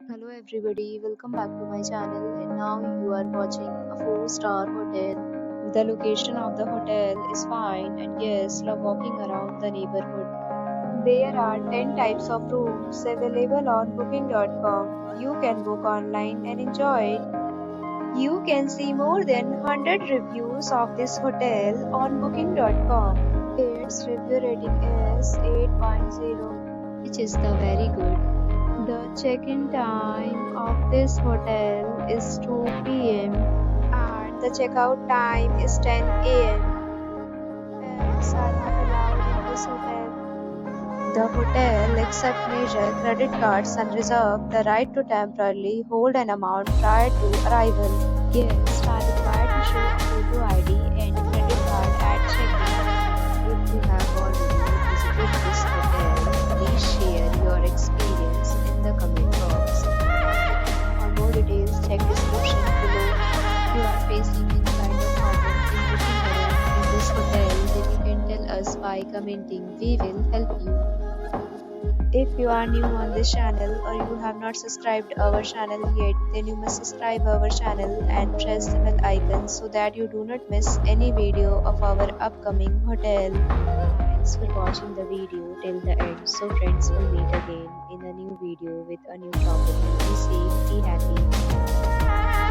Hello everybody, welcome back to my channel and now you are watching a 4-star hotel. The location of the hotel is fine and guests love walking around the neighborhood. There are 10 types of rooms available on booking.com. You can book online and enjoy it. You can see more than 100 reviews of this hotel on booking.com. Its review rating is 8.0, which is the very good. The check-in time of this hotel is 2 p.m. and the checkout time is 10 a.m. Pets are not allowed in this hotel. The hotel accepts major credit cards and reserves the right to temporarily hold an amount prior to arrival. Guests are required to show a photo ID and credit card at check-in. If you have already visited this hotel, please share your experience in the comment box. For more details, check description below. If you are facing any kind of problem in booking a room in this hotel, then you can tell us by commenting. We will help you. If you are new on this channel or you have not subscribed our channel yet, then you must subscribe our channel and press the bell icon so that you do not miss any video of our upcoming hotel. Thanks for watching the video till the end. So friends, will meet again in a new video with a new property. Be safe, be happy.